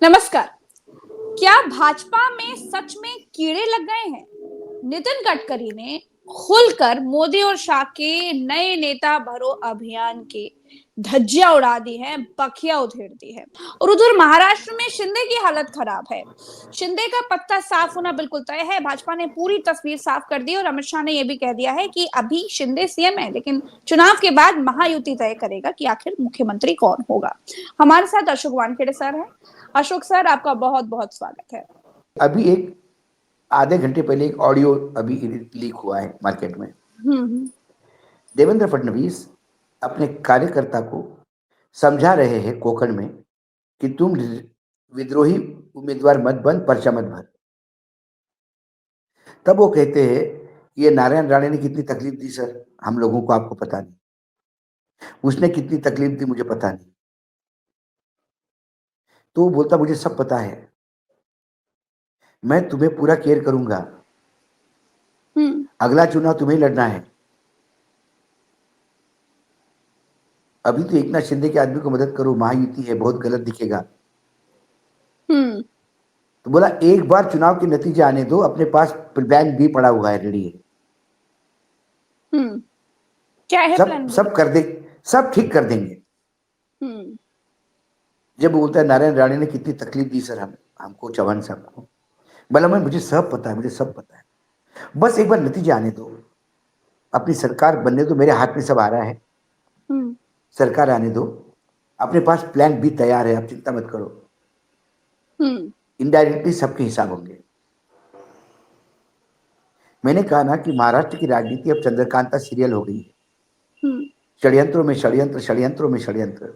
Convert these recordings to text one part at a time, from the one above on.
नमस्कार। क्या भाजपा में सच में कीड़े लग गए हैं? नितिन गडकरी ने खुलकर मोदी और शाह के नए नेता भरो अभियान की धज्जियां उड़ा दी हैं, बखिया उधेड़ दी है। और उधर महाराष्ट्र में शिंदे की हालत खराब है। शिंदे का पत्ता साफ होना बिल्कुल तय है। भाजपा ने पूरी तस्वीर साफ कर दी और अमित शाह ने यह भी कह दिया है कि अभी शिंदे सीएम है, लेकिन चुनाव के बाद महायुति तय करेगा कि आखिर मुख्यमंत्री कौन होगा। हमारे साथ अशोक वानखेड़े सर हैं। अशोक सर, आपका बहुत बहुत स्वागत है। अभी एक आधे घंटे पहले एक ऑडियो अभी लीक हुआ है मार्केट में। देवेंद्र फडणवीस अपने कार्यकर्ता को समझा रहे हैं कोकण में कि तुम विद्रोही उम्मीदवार मत बन, पर्चा मत भर। तब वो कहते हैं ये नारायण राणे ने कितनी तकलीफ दी सर हम लोगों को, आपको पता नहीं। उसने कितनी तकलीफ दी मुझे पता नहीं। तो वो बोलता मुझे सब पता है, मैं तुम्हें पूरा केयर करूंगा, अगला चुनाव तुम्हें लड़ना है। अभी तो एकनाथ शिंदे के आदमी को मदद करो, महायुति है, बहुत गलत दिखेगा। तो बोला एक बार चुनाव के नतीजे आने दो, अपने पास प्लान बी पड़ा हुआ है, रेडी है। क्या है प्लान बी? सब कर दे, सब ठीक कर देंगे। जब बोलता है नारायण राणे ने कितनी तकलीफ दी सर हमको, चौहान साहब को, बोला मैं मुझे सब पता है, मुझे सब पता है, बस एक बार नतीजे आने दो, अपनी सरकार बनने दो, मेरे हाथ में सब आ रहा है, सरकार आने दो, अपने पास प्लान बी तैयार है, आप चिंता मत करो। इनडायरेक्टली सबके हिसाब होंगे। मैंने कहा ना कि महाराष्ट्र की राजनीति अब चंद्रकांता सीरियल हो गई है। षड्यंत्रों में षड्यंत्र, षड्यंत्रों में षड्यंत्र,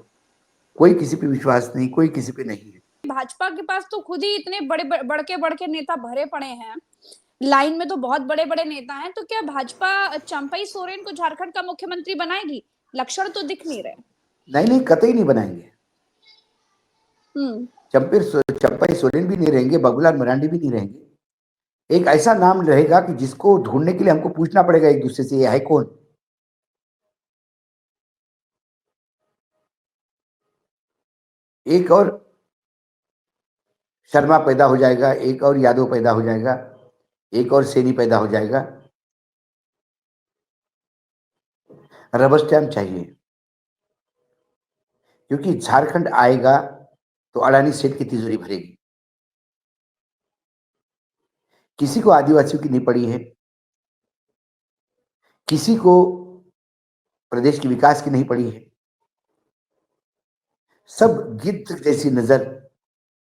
कोई किसी पे विश्वास नहीं, कोई किसी पे नहीं है। भाजपा के पास तो खुद ही इतने बड़के नेता भरे पड़े हैं, लाइन में तो बहुत बड़े बड़े नेता हैं। तो क्या भाजपा चंपई सोरेन को झारखंड का मुख्यमंत्री बनाएगी? लक्षण तो दिख नहीं रहे। नहीं, कतई नहीं बनाएंगे। चंपई सोरेन भी नहीं रहेंगे, बाबूलाल मरांडी भी नहीं रहेंगे। एक ऐसा नाम रहेगा कि जिसको ढूंढने के लिए हमको पूछना पड़ेगा एक दूसरे से, ये है कौन। एक और शर्मा पैदा हो जाएगा, एक और यादव पैदा हो जाएगा, एक और सैनी पैदा हो जाएगा। रबर स्टैम्प चाहिए, क्योंकि झारखंड आएगा तो अडानी सेठ की तिजोरी भरेगी। किसी को आदिवासियों की नहीं पड़ी है, किसी को प्रदेश के विकास की नहीं पड़ी है। सब गिद्ध जैसी नजर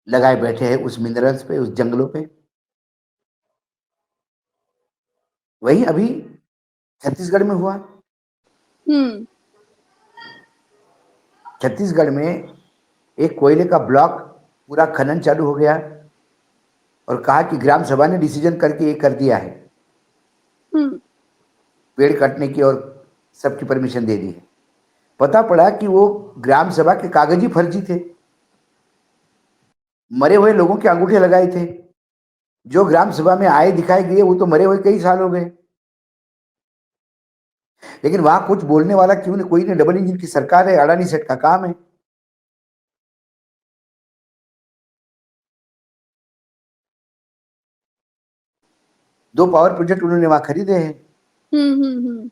लगाए बैठे हैं उस मिनरल्स पे, उस जंगलों पे। वही अभी छत्तीसगढ़ में हुआ। छत्तीसगढ़ में एक कोयले का ब्लॉक पूरा खनन चालू हो गया और कहा कि ग्राम सभा ने डिसीजन करके ये कर दिया है, पेड़ काटने की और सबकी परमिशन दे दी है। पता पड़ा कि वो ग्राम सभा के कागज ही फर्जी थे, मरे हुए लोगों के अंगूठे लगाए थे। जो ग्राम सभा में आए दिखाए गए वो तो मरे हुए कई साल हो गए। लेकिन वहां कुछ बोलने वाला क्यों नहीं, कोई नहीं। डबल इंजन की सरकार है, अडानी सेठ का काम है। दो पावर प्रोजेक्ट उन्होंने वहां खरीदे हैं।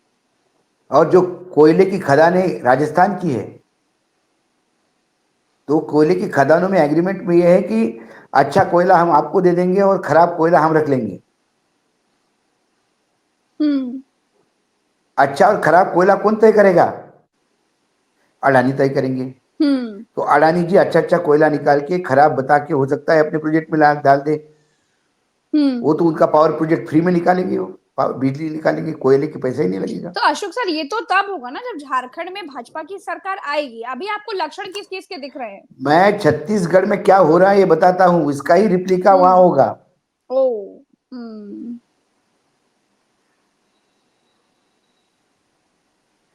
और जो कोयले की खदानें राजस्थान की है, तो कोयले की खदानों में एग्रीमेंट में यह है कि अच्छा कोयला हम आपको दे देंगे और खराब कोयला हम रख लेंगे। अच्छा और खराब कोयला कौन तय करेगा? अडानी तय करेंगे। तो अडानी जी अच्छा अच्छा कोयला निकाल के खराब बता के हो सकता है अपने प्रोजेक्ट में डाल दे। वो तो उनका पावर प्रोजेक्ट फ्री में निकालेंगे, वो बिजली निकालेंगे, कोयले के पैसा ही नहीं लगेगा। तो अशोक सर, ये तो तब होगा ना जब झारखंड में भाजपा की सरकार आएगी। अभी आपको लक्षण किस चीज के दिख रहे हैं? मैं छत्तीसगढ़ में क्या हो रहा है ये बताता हूँ, इसका ही रिप्लिका वहां होगा। ओ।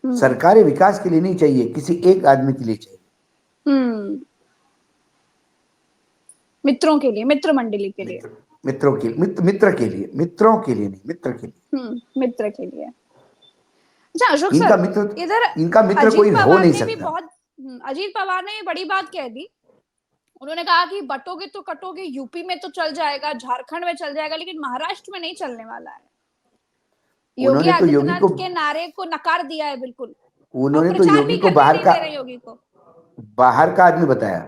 सरकारें विकास के लिए नहीं चाहिए, किसी एक आदमी के लिए चाहिए। मित्रों के लिए, मित्र मंडली के लिए, मित्रों के मित्र के लिए, मित्रों के लिए नहीं, मित्र के लिए। मित्र के लिए। अच्छा अशोक इनका सर, मित्र, इधर इनका मित्र अजीत कोई हो पवार नहीं ने भी सकता। बहुत अजीत पवार ने बड़ी बात कह दी उन्होंने कहा कि बटोगे तो कटोगे, यूपी में तो चल जाएगा, झारखंड में चल जाएगा, लेकिन महाराष्ट्र में नहीं चलने वाला है। योगी उन्होंने तो योगी को आदित्यनाथ के नारे को नकार दिया है बिल्कुल, और उन्होंने तो प्रचार योगी भी को करने नहीं दे रहे योगी को। बाहर का आदमी बताया।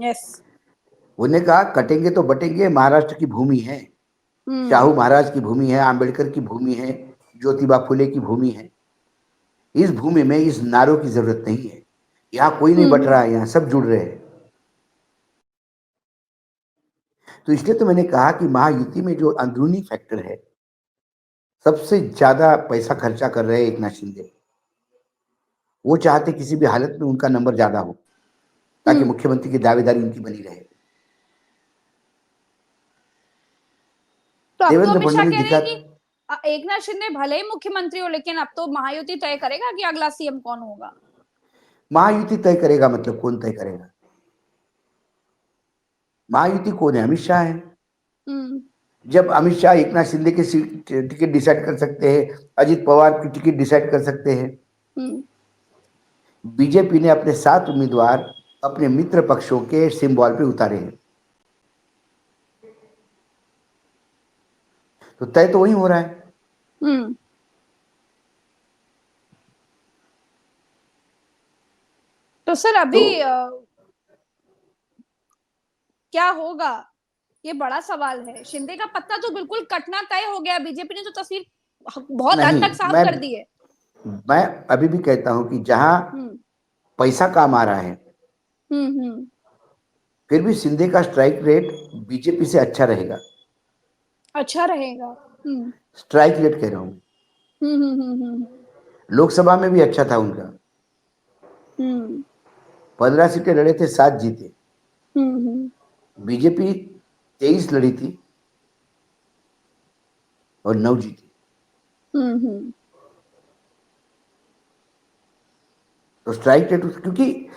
यस। उन्होंने कहा कटेंगे तो बटेंगे, महाराष्ट्र की भूमि है, शाहू महाराज की भूमि है, आंबेडकर की भूमि है, ज्योतिबा फुले की भूमि है। इस भूमि में इस नारों की जरूरत नहीं है। यहाँ कोई नहीं बट रहा है, यहाँ सब जुड़ रहे हैं। तो इसलिए तो मैंने कहा कि महायुति में जो अंदरूनी फैक्टर है, सबसे ज्यादा पैसा खर्चा कर रहे हैं एक नाथ शिंदे। वो चाहते किसी भी हालत में उनका नंबर ज्यादा हो, ताकि मुख्यमंत्री की दावेदारी उनकी बनी रहे। तो अब तो देवेंद्र अमित शाह फडणवीस कह रहे दिखा हैं कि एक नाथ शिंदे भले ही मुख्यमंत्री हो, लेकिन अब तो महायुति तय करेगा कि अगला सीएम कौन होगा। महायुति तय करेगा मतलब कौन तय करेगा? महायुति कौन है? अमित शाह है। जब अमित शाह एक नाथ शिंदे की टिकट डिसाइड कर सकते हैं, अजित पवार की टिकट डिसाइड कर सकते हैं। बीजेपी ने अपने 7 उम्मीदवार अपने मित्र पक्षों के सिंबल पे उतारे हैं, तो तय तो वही हो रहा है। तो सर अभी क्या होगा, ये बड़ा सवाल है। शिंदे का पत्ता तो बिल्कुल कटना तय हो गया, बीजेपी ने तो तस्वीर बहुत हद तक साफ कर दी है। मैं अभी भी कहता हूं कि जहां पैसा काम आ रहा है, फिर भी शिंदे का स्ट्राइक रेट बीजेपी से अच्छा रहेगा। अच्छा रहेगा। स्ट्राइक रेट कह रहा हूं। लोकसभा में भी अच्छा था उनका। 15 सीटें लड़े थे, 7 जीते। बीजेपी 23 लड़ी थी और 9 जीती। तो स्ट्राइक रेट, क्योंकि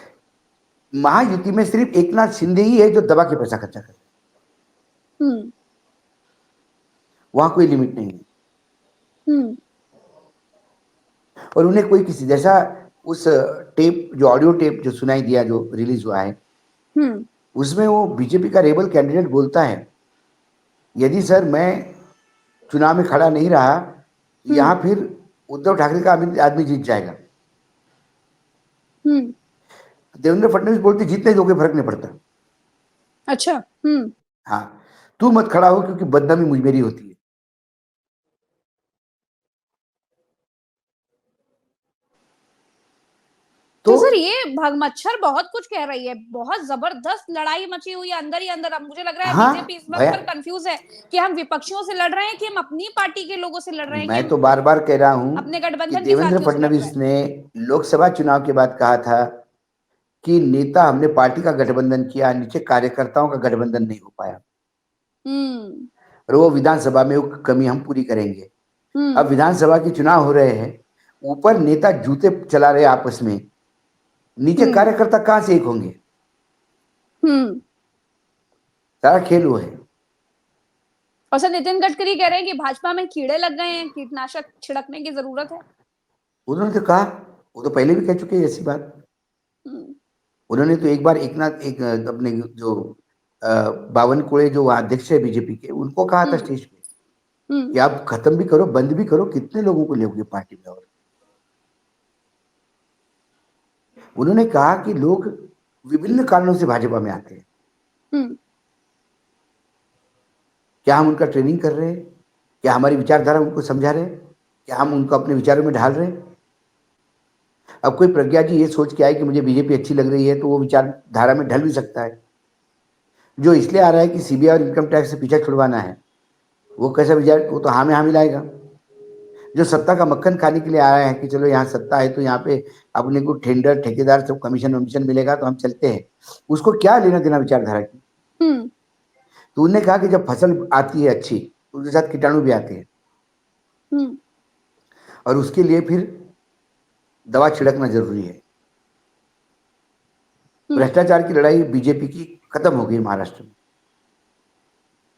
महायुति में सिर्फ एक नाथ शिंदे ही है जो दबा के पैसा खर्चा करते, वहां कोई लिमिट नहीं है। और उन्हें कोई किसी जैसा उस टेप, जो ऑडियो टेप जो सुनाई दिया, जो रिलीज हुआ है, उसमें वो बीजेपी का रेबल कैंडिडेट बोलता है, यदि सर मैं चुनाव में खड़ा नहीं रहा, यहां फिर उद्धव ठाकरे का आदमी जीत जाएगा। देवेंद्र फडणवीस बोलते जीतने दोगे फर्क नहीं पड़ता। अच्छा। हाँ, तू मत खड़ा हो क्योंकि बदनामी मुझ मेरी होती है। तो सर ये मच्छर बहुत कुछ कह रही है, बहुत जबरदस्त लड़ाई मची हुई है अंदर ही अंदर। अब मुझे लग रहा है बीजेपी इस वक्त पर कंफ्यूज है कि हम विपक्षियों से लड़ रहे हैं कि हम अपनी पार्टी के लोगों से लड़ रहे हैं। मैं तो बार बार कह रहा हूं अपने कि गठबंधन के देवेंद्र साथियों से लड़ रहे फडणवीस हैं। ने लोकसभा चुनाव के बाद कहा था कि नेता हमने पार्टी का गठबंधन किया, नीचे कार्यकर्ताओं का गठबंधन नहीं हो पाया, और वो विधानसभा में वो कमी हम पूरी करेंगे। अब विधानसभा के चुनाव हो रहे हैं, ऊपर नेता जूते चला रहे आपस में, नीचे कार्यकर्ता कहां से एक होंगे? सारा खेल वो है। और सर नितिन गडकरी कह रहे हैं कि भाजपा में कीड़े लग गए हैं, कीटनाशक छिड़कने की जरूरत है। उन्होंने तो कहा, वो तो पहले भी कह चुके हैं ऐसी बात। उन्होंने तो एक बार एक अपने जो बावनकुळे जो अध्यक्ष है बीजेपी के, उनको कहा था स्टेज पे कि आप खत्म भी करो, बंद भी करो, कितने लोगों को लोगे पार्टी में। और उन्होंने कहा कि लोग विभिन्न कारणों से भाजपा में आते हैं। क्या हम उनका ट्रेनिंग कर रहे हैं? क्या हमारी विचारधारा उनको समझा रहे हैं? क्या हम उनको अपने विचारों में ढाल रहे हैं? अब कोई प्रज्ञा जी ये सोच के आए कि मुझे बीजेपी अच्छी लग रही है, तो वो विचारधारा में ढल भी सकता है। जो इसलिए आ रहा है कि सीबीआई और इनकम टैक्स से पीछा छुड़वाना है, वो कैसा विचार, वो तो हाँ में हाँ मिलाएगा। जो सत्ता का मक्खन खाने के लिए आया है कि चलो यहाँ सत्ता है तो यहाँ पे अपने को टेंडर, ठेकेदार सब कमीशन वमीशन मिलेगा तो हम चलते हैं, उसको क्या लेना देना विचारधारा की? तो उन्होंने कहा कि जब फसल आती है अच्छी, तो उसके साथ कीटाणु भी आते हैं, और उसके लिए फिर दवा छिड़कना जरूरी है। भ्रष्टाचार की लड़ाई बीजेपी की खत्म हो गई महाराष्ट्र में।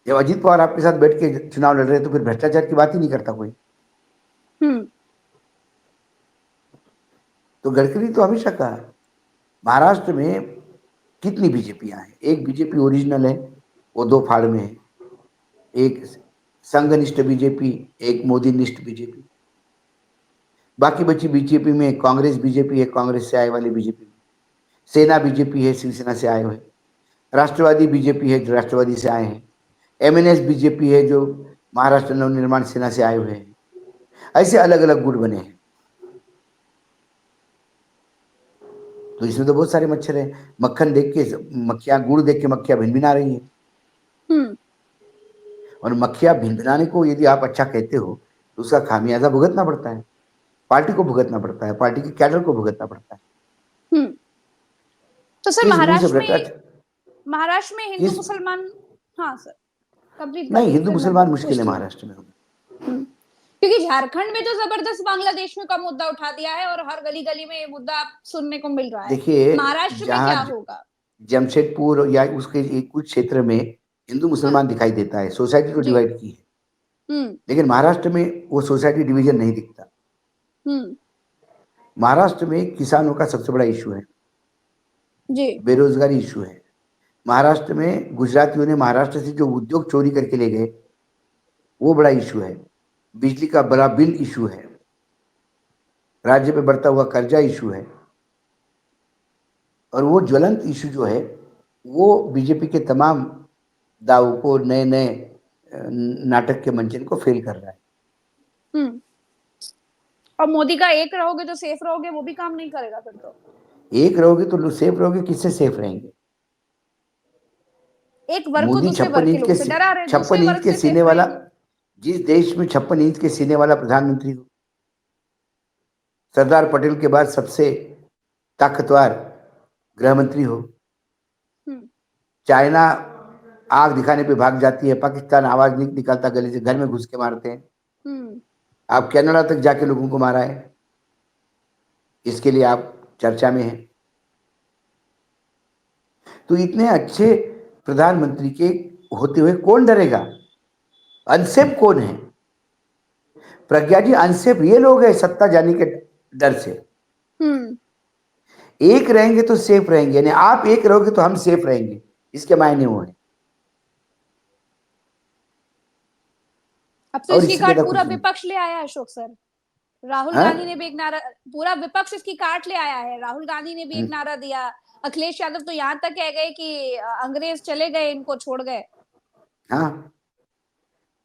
जब अजीत पवार आपके साथ बैठ के चुनाव लड़ रहे हैं, तो फिर भ्रष्टाचार की बात ही नहीं करता कोई। तो गडकरी तो हमेशा कहा, महाराष्ट्र में कितनी बीजेपियां हैं? एक बीजेपी ओरिजिनल है, वो दो फाड़ में है। एक संघनिष्ठ बीजेपी, एक मोदीनिष्ठ बीजेपी। बाकी बची बीजेपी में कांग्रेस बीजेपी है, कांग्रेस से आए वाली बीजेपी। सेना बीजेपी है, शिवसेना से आए हुए। राष्ट्रवादी बीजेपी है, जो राष्ट्रवादी से आए हैं। एमएनएस बीजेपी है, जो महाराष्ट्र नवनिर्माण सेना से आए हुए हैं। ऐसे अलग अलग गुट बने हैं। तो इसमें तो बहुत सारे मच्छर हैं। मक्खन देख के मक्खियां, गुड़ देख के मक्खियां भिनभिना रही हैं। हम्म। और मक्खियां भिनभिनाने को यदि आप अच्छा कहते हो तो उसका खामियाजा भुगतना पड़ता है, पार्टी को भुगतना पड़ता है, पार्टी के कैडर को भुगतना पड़ता है। हम्म। तो सर किस मुंह से महाराष्ट्र में हिंदू किस मुसलमान, हाँ सर कंप्लीट नहीं, करिए हिंदू फिर मैं मुसलमान मुश्किल है पूछती हूँ। महाराष्ट्र में। क्योंकि झारखंड में तो जबरदस्त बांग्लादेश में का मुद्दा उठा दिया है और हर गली गली में ये मुद्दा सुनने को मिल रहा है। देखिए, महाराष्ट्र में क्या जहां होगा? जमशेदपुर या उसके कुछ क्षेत्र में हिंदू हाँ मुसलमान दिखाई देता है, सोसाइटी तो जी। डिवाइड की है। हम्म। लेकिन महाराष्ट्र में वो सोसाइटी डिवीजन नहीं दिखता। हम्म। महाराष्ट्र में किसानों का सबसे बड़ा इशू है, जी। बेरोजगारी इशू है। महाराष्ट्र में गुजरातियों ने महाराष्ट्र से जो उद्योग चोरी करके ले गए, वो बड़ा इशू है। बिजली का बड़ा बिल इशू है। राज्य पे बढ़ता हुआ कर्जा इशू है। और वो ज्वलंत इशू जो है, वो बीजेपी के तमाम दावों को, नए नए नाटक के मंचन को फेल कर रहा है। हम्म। और मोदी का एक रहोगे तो सेफ रहोगे, वो भी काम नहीं करेगा फिर तो। एक रहोगे तो सेफ रहोगे, किससे सेफ रहेंगे? एक वर्ग को मोदी दूसरे वर्ग के लोगों से डरा रहे, दूसरे 56 इंच वर्ग के से सीने सेफ वाला, रहेंगे। जिस देश में 56 इंच के सीने वाला प्रधानमंत्री हो, सरदार पटेल के बाद सबसे ताकतवर गृह मंत्री हो, हम्म। चाइना आग दिखाने पे भाग जाती है, पाकिस्तान आवाज नहीं निकालता, गले से घर में घुस के मारते हैं, हम्म। आप कनाडा तक जाके लोगों को मारा है, इसके लिए आप चर्चा में हैं। तो इतने अच्छे प्रधानमंत्री के होते हुए कौन डरेगा? अनसेफ कौन है? प्रज्ञा जी, अनसेफ ये लोग हैं सत्ता जाने के डर से। हम्म। एक रहेंगे तो सेफ रहेंगे, यानी आप एक रहोगे तो हम सेफ रहेंगे, इसके मायने वो है। अब तो और इसकी इससे काट ज्यादा पूरा कुछ नहीं विपक्ष ले आया है अशोक सर। राहुल है। गांधी ने भी एक नारा, पूरा विपक्ष इसकी काट ले आया है। राहुल गांधी ने भी एक नारा दिया। अखिलेश यादव तो यहाँ तक कह गए कि अंग्रेज चले गए, इनको छोड़ गए। हाँ,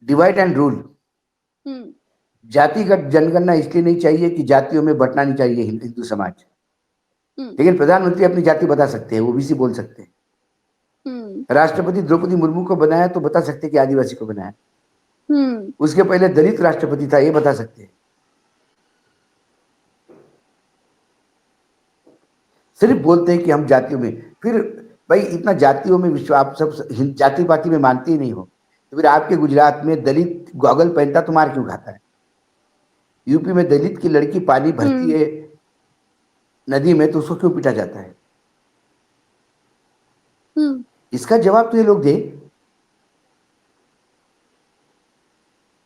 डिवाइड एंड रूल। हम्म। जातिगत जनगणना इसलिए नहीं चाहिए कि जातियों में बंटना नहीं चाहिए हिंदू समाज। हम्म। लेकिन प्रधानमंत्री अपनी जाति बता सकते हैं, ओबीसी बोल सकते हैं। हम्म। राष्ट्रपति द्रौपदी मुर्मू को बनाया तो बता सकते हैं कि आदिवासी को बनाया। हम्म। उसके पहले दलित राष्ट्रपति था, ये बता सकते हैं। सिर्फ बोलते हैं कि हम जातियों में, फिर भाई इतना जातियों में विश्वास, आप सब जाति पाति में मानते ही नहीं हो, तो फिर आपके गुजरात में दलित गॉगल पहनता तो मार क्यों खाता है? यूपी में दलित की लड़की पानी भरती हम्म। है नदी में तो उसको क्यों पीटा जाता है? हम्म। इसका जवाब तो ये लोग दे।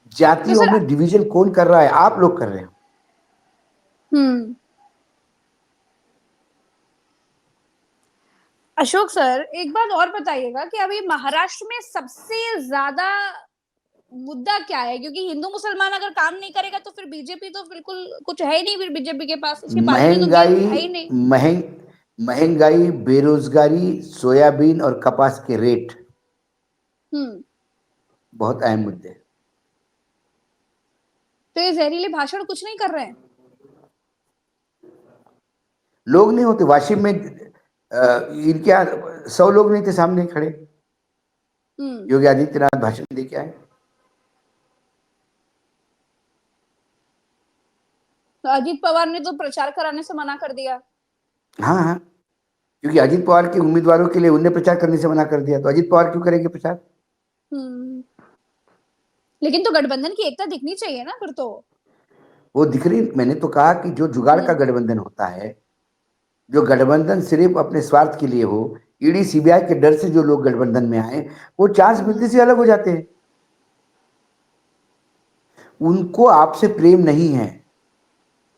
तो जातियों सर, में डिवीजन कौन कर रहा है? आप लोग कर रहे हो। हम्म, अशोक सर एक बात और बताइएगा कि अभी महाराष्ट्र में सबसे ज्यादा मुद्दा क्या है? क्योंकि हिंदू मुसलमान अगर काम नहीं करेगा तो फिर बीजेपी तो बिल्कुल कुछ है ही नहीं, फिर बीजेपी के पास उसकी पार्टी में तो गेम महंगाई, है ही नहीं। महंग महंगाई, बेरोजगारी, सोयाबीन और कपास के रेट हम्म। बहुत अहम मुद्दे हैं। तो ये जहरीले भाषण कुछ नहीं कर रहे हैं? लोग नहीं होते वाशिम में, इनके 100 लोग नहीं थे सामने खड़े। हम्म। योगी आदित्यनाथ भाषण दे के आए। तो अजीत पवार ने तो प्रचार कराने से मना कर दिया। हाँ हाँ, क्योंकि अजीत पवार के उम्मीदवारों के लिए उनने प्रचार करने से मना कर दिया, तो अजीत पवार क्यों करेंगे प्रचार? हम्म। लेकिन तो गठबंधन की एकता दिखनी चाहिए ना फिर तो। वो दिख रही, मैंने तो कहा कि जो जुगाड़ का हम्म। गठबंधन होता है, जो गठबंधन सिर्फ अपने स्वार्थ के लिए हो, ईडी सीबीआई के डर से जो लोग गठबंधन में आए, वो चांस मिलते से अलग हो जाते हैं। उनको आपसे प्रेम नहीं है,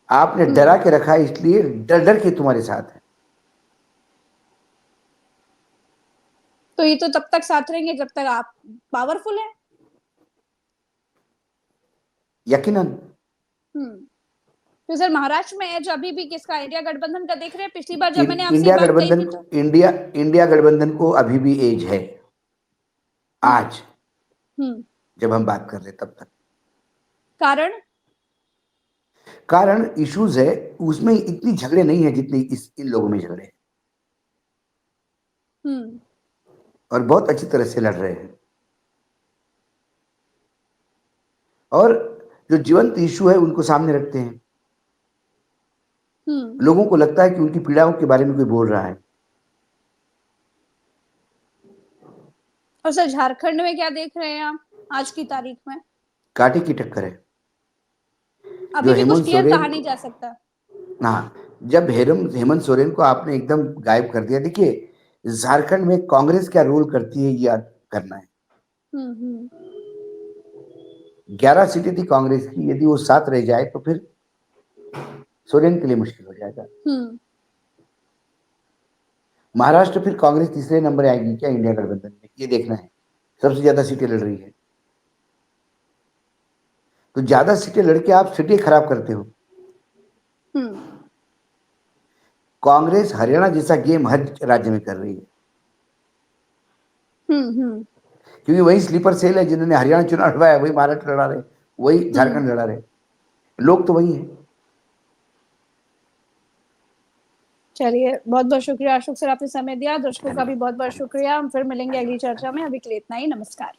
आपने डरा हम्म। के रखा है, इसलिए डर डर के तुम्हारे साथ है। तो ये तो तब तक साथ रहेंगे जब तक आप पावरफुल हैं। यकीनन। तो सर महाराष्ट्र में एज अभी भी किसका, इंडिया गठबंधन का देख रहे हैं? पिछली बार जब मैंने आपसे ये इंडिया बात कही गठबंधन, थी तो इंडिया गठबंधन को अभी भी एज है आज, हम्म जब हम बात कर रहे हैं तब तक। कारण कारण इश्यूज है, उसमें इतनी झगड़े नहीं है जितनी इन लोगों में झगड़े हैं, और बहुत अच्छी तरह से लड़ रहे हैं। और जो जीवंत इशू है उनको सामने रखते हैं। लोगों को लगता है कि उनकी पीड़ाओं के बारे में कोई बोल रहा है। और सर झारखंड में क्या देख रहे हैं आप आज की तारीख में? कांटे की टक्कर है। अभी जो भी कुछ हेमंत क्लियर सोरेन, कहा नहीं जा सकता। हाँ, जब हेमंत सोरेन को आपने एकदम गायब कर दिया, देखिए झारखंड में कांग्रेस क्या रोल करती है ये याद करना है। 11 सीटें थी कांग्रेस की, यदि वो 7 रह जाए तो फिर सोरेन के लिए मुश्किल हो जाएगा। महाराष्ट्र फिर कांग्रेस तीसरे नंबर आएगी क्या इंडिया गठबंधन में, ये देखना है। सबसे ज्यादा सीटें लड़ रही है, तो ज्यादा सीटें लड़के आप सीटें खराब करते हो। कांग्रेस हरियाणा जैसा गेम हर राज्य में कर रही है, क्योंकि वही स्लीपर सेल है, जिन्होंने हरियाणा चुनाव लड़वाया वही महाराष्ट्र लड़ा रहे, वही झारखंड लड़ा रहे, लोग तो वही है। चलिए, बहुत बहुत शुक्रिया अशोक सर, आपने समय दिया। दर्शकों का भी बहुत बहुत शुक्रिया। हम फिर मिलेंगे अगली चर्चा में। अभी के लिए इतना ही। नमस्कार।